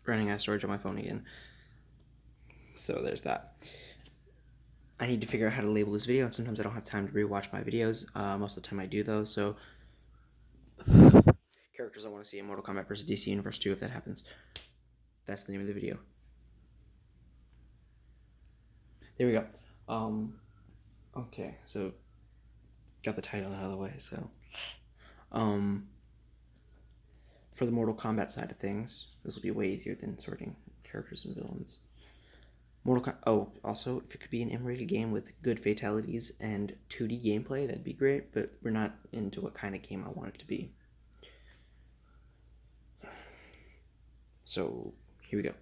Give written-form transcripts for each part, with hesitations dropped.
running out of storage on my phone again. So there's that. I need to figure out how to label this video, and sometimes I don't have time to rewatch my videos. Most of the time I do, though, so... Characters I want to see in Mortal Kombat vs. DC Universe 2, if that happens. That's the name of the video. There we go. Okay, so... Got the title out of the way, so... For the Mortal Kombat side of things, this will be way easier than sorting characters and villains. Also, if it could be an M-rated game with good fatalities and 2D gameplay, that'd be great, but we're not into what kind of game I want it to be. So, here we go.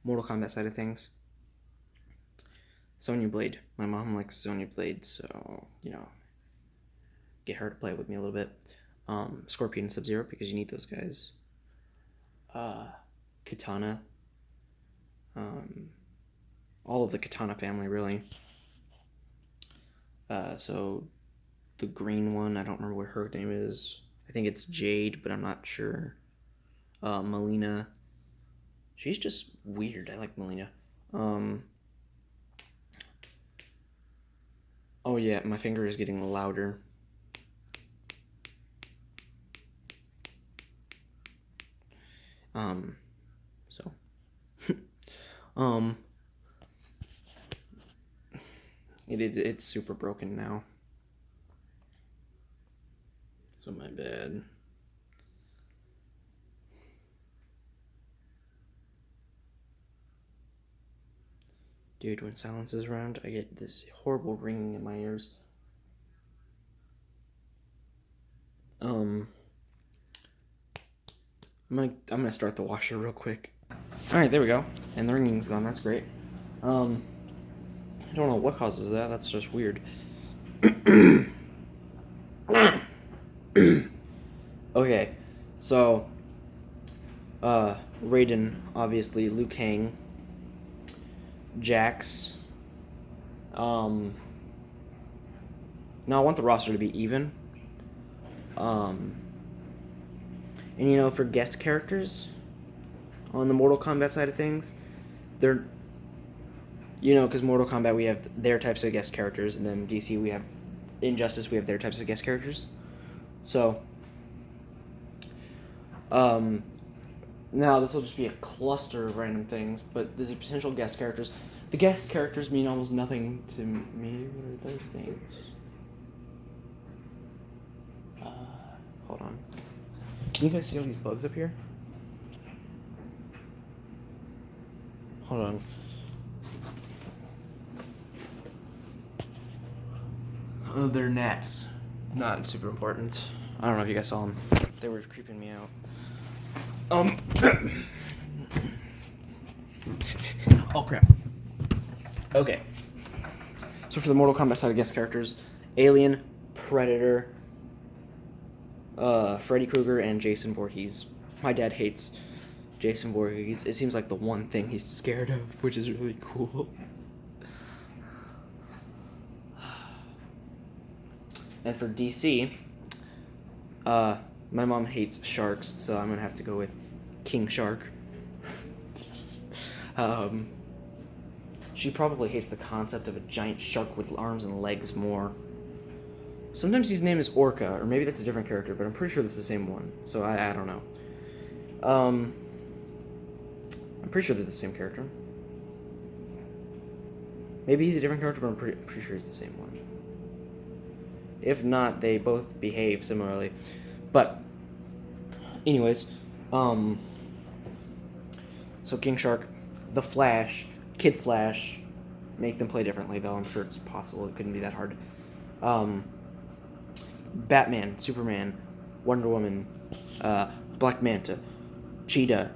Mortal Kombat side of things. Sonya Blade. My mom likes Sonya Blade, so, get her to play with me a little bit. Scorpion and Sub-Zero, because you need those guys. Katana. All of the Katana family, really. So, the green one, I don't remember what her name is. I think it's Jade, but I'm not sure. Melina. She's just weird. I like Melina. Oh yeah, my finger is getting louder. So. It's super broken now. So my bad. Dude, when silence is around, I get this horrible ringing in my ears. I'm gonna start the washer real quick. Alright, there we go. And the ringing's gone, that's great. I don't know what causes that, that's just weird. Okay, so, Raiden, obviously, Liu Kang, Jax, now I want the roster to be even, and for guest characters, on the Mortal Kombat side of things, they're, because Mortal Kombat we have their types of guest characters, and then DC we have, Injustice we have their types of guest characters, so, now this will just be a cluster of random things, but there's a potential guest characters. The guest characters mean almost nothing to me. What are those things? Hold on. Can you guys see all these bugs up here? Hold on. Oh, they're gnats. Not super important. I don't know if you guys saw them. They were creeping me out. Oh crap. Okay. So for the Mortal Kombat side of guest characters, Alien, Predator, Freddy Krueger, and Jason Voorhees. My dad hates Jason Voorhees. It seems like the one thing he's scared of, which is really cool. And for DC, my mom hates sharks, so I'm gonna have to go with King Shark. She probably hates the concept of a giant shark with arms and legs more. Sometimes his name is Orca, or maybe that's a different character, but I'm pretty sure that's the same one, so I don't know. I'm pretty sure they're the same character. Maybe he's a different character, but I'm pretty sure he's the same one. If not, they both behave similarly. But, anyways, so King Shark, The Flash, Kid Flash, make them play differently, though I'm sure it's possible, it couldn't be that hard. Batman, Superman, Wonder Woman, Black Manta, Cheetah,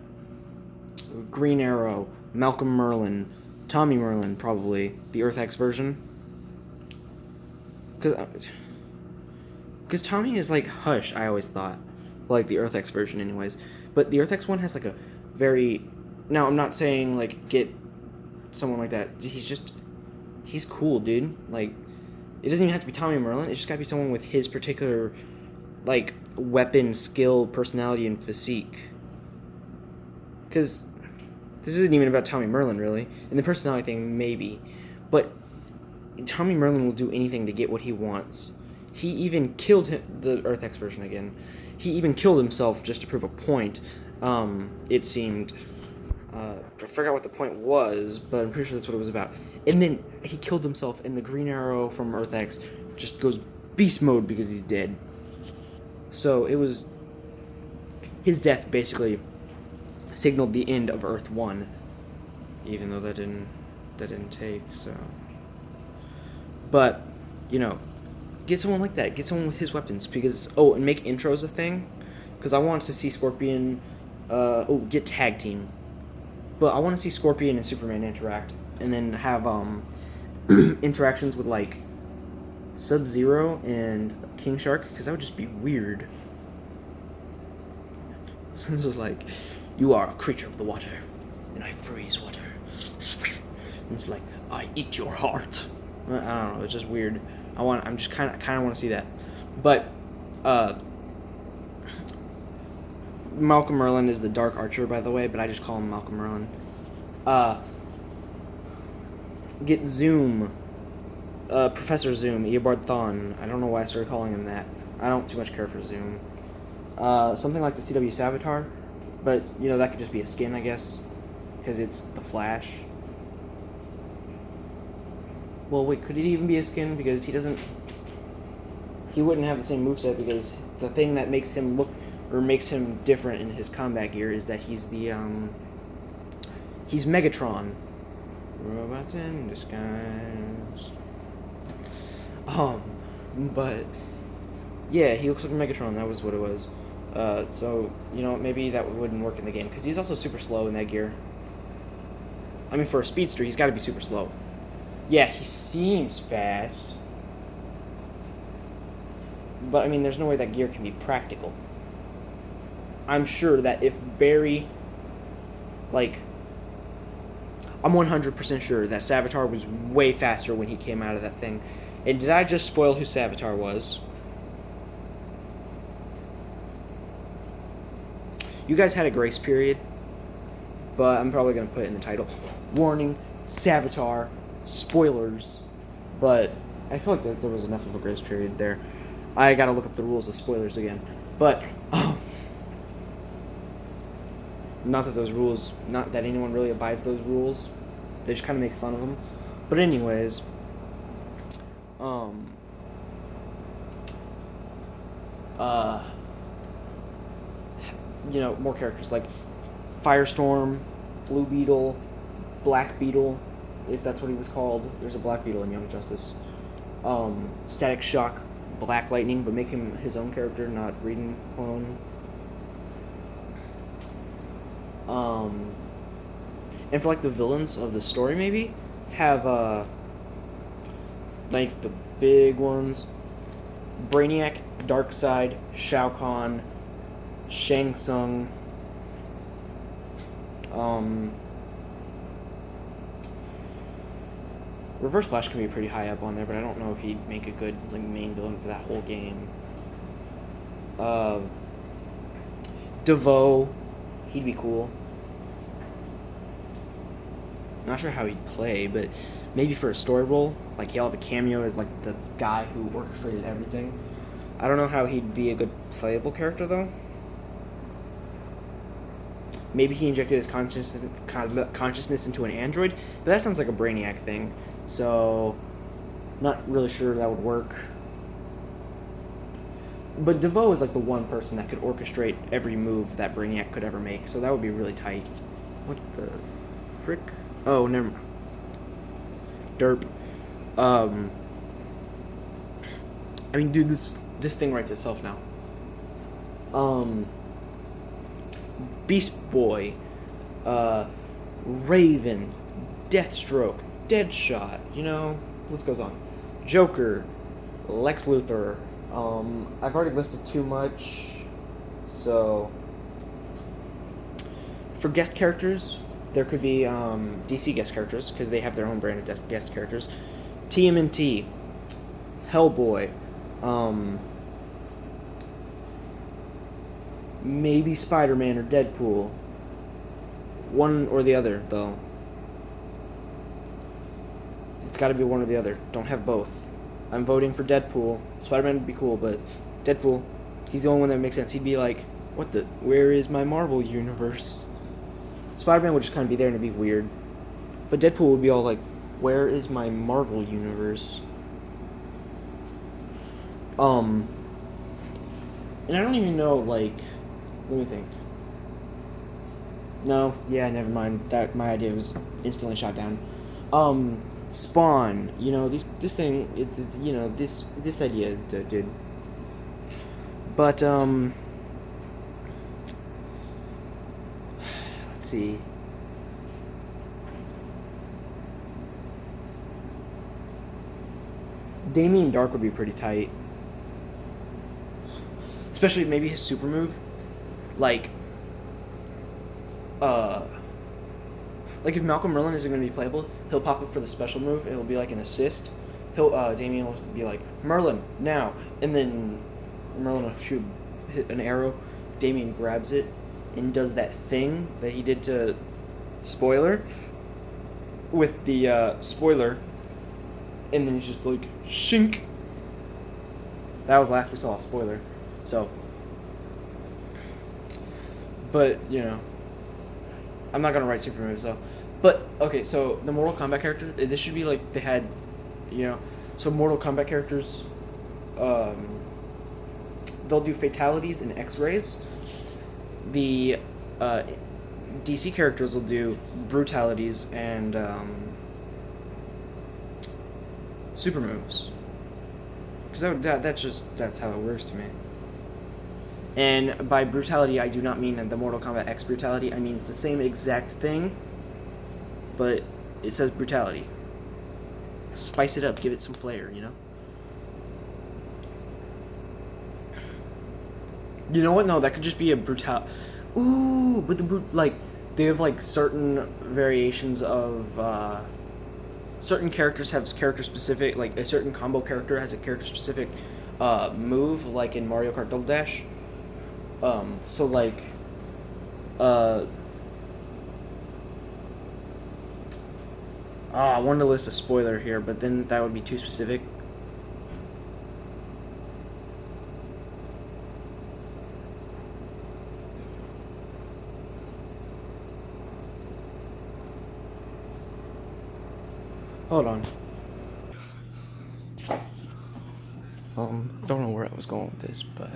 Green Arrow, Malcolm Merlin, Tommy Merlin, probably, the Earth X version. Because Tommy is like Hush, I always thought. Like the Earth X version, anyways. But the Earth X one has like a very. Now, I'm not saying like get someone like that. He's cool, dude. Like, it doesn't even have to be Tommy Merlin. It's just gotta be someone with his particular, like, weapon, skill, personality, and physique. because this isn't even about Tommy Merlin, really. And the personality thing, maybe. But Tommy Merlin will do anything to get what he wants. He even killed the Earth X version again. He even killed himself just to prove a point, it seemed. I forgot what the point was, but I'm pretty sure that's what it was about. And then he killed himself, and the Green Arrow from Earth X just goes beast mode because he's dead. So it was... his death basically signaled the end of Earth 1, even though that didn't take, so... But, you know, get someone like that. Get someone with his weapons, because... Oh, and make intros a thing, because I want to see Scorpion... get tag team. But I want to see Scorpion and Superman interact, and then have, interactions with, like, Sub-Zero and King Shark, because that would just be weird. This is like, you are a creature of the water, and I freeze water. And it's like, I eat your heart. I don't know, it's just weird. I'm just kind of want to see that. But, Malcolm Merlin is the Dark Archer, by the way, but I just call him Malcolm Merlin. Get Zoom. Professor Zoom, Eobard Thawne. I don't know why I started calling him that. I don't too much care for Zoom. Something like the CW Savitar, but, you know, that could just be a skin, I guess, because it's the Flash. Well, wait, could it even be a skin? Because he wouldn't have the same moveset, because the thing that makes him look, or makes him different in his combat gear is that he's he's Megatron. Robots in disguise. But, yeah, he looks like Megatron, that was what it was. So, you know, maybe that wouldn't work in the game, because he's also super slow in that gear. I mean, for a speedster, he's got to be super slow. Yeah, he seems fast. But, I mean, there's no way that gear can be practical. I'm sure that if Barry, like, I'm 100% sure that Savitar was way faster when he came out of that thing. And did I just spoil who Savitar was? You guys had a grace period, but I'm probably going to put it in the title. Warning, Savitar, spoilers. But I feel like there was enough of a grace period there. I got to look up the rules of spoilers again. But, not that those rules, not that anyone really abides those rules. They just kind of make fun of them. But anyways, you know, more characters like Firestorm, Blue Beetle, Black Beetle, if that's what he was called. There's a Black Beetle in Young Justice. Static Shock, Black Lightning, but make him his own character, not Reading clone. And for like the villains of the story, maybe have like the big ones: Brainiac, Darkseid, Shao Kahn, Shang Tsung. Reverse Flash can be pretty high up on there, but I don't know if he'd make a good like main villain for that whole game. DeVoe, he'd be cool. Not sure how he'd play, but maybe for a story role, like he'll have a cameo as like the guy who orchestrated everything. I don't know how he'd be a good playable character though. Maybe he injected his consciousness into an android, but that sounds like a Brainiac thing, so not really sure that would work. But DeVoe is like the one person that could orchestrate every move that Brainiac could ever make, so that would be really tight. What the frick? Oh, never mind. Derp. I mean, dude, this thing writes itself now. Beast Boy, Raven, Deathstroke, Deadshot, you know, list goes on. Joker, Lex Luthor. I've already listed too much, so for guest characters, there could be DC guest characters, because they have their own brand of guest characters. TMNT, Hellboy, maybe Spider-Man or Deadpool. One or the other, though. It's got to be one or the other. Don't have both. I'm voting for Deadpool. Spider-Man would be cool, but Deadpool, he's the only one that makes sense. He'd be like, what the? Where is my Marvel universe? Spider-Man would just kind of be there and it'd be weird. But Deadpool would be all like, where is my Marvel universe? And I don't even know, like, let me think. No, yeah, never mind. That my idea was instantly shot down. Spawn. You know, this thing. You know, this idea, dude. But let's see. Damien Dark would be pretty tight. Especially maybe his super move. Like if Malcolm Merlin isn't going to be playable, he'll pop up for the special move. It'll be like an assist. Damien will be like, Merlin, now. And then Merlin will hit an arrow. Damien grabs it and does that thing that he did to Spoiler with the spoiler. And then he's just like, shink. That was last we saw, Spoiler. So, but, you know, I'm not going to write super moves, though. But, okay, so the Mortal Kombat character, this should be like they had, you know, so Mortal Kombat characters, they'll do fatalities and X-rays. The DC characters will do brutalities and super moves. Because that's how it works to me. And by brutality, I do not mean the Mortal Kombat X brutality. I mean it's the same exact thing, but it says brutality. Spice it up, give it some flair, you know? You know what? No, that could just be a brutal. Ooh, but they have like certain variations of certain characters have character specific, like a certain combo character has a character specific move, like in Mario Kart Double Dash. So like I wanted to list a spoiler here, but then that would be too specific. Hold on. I don't know where I was going with this, but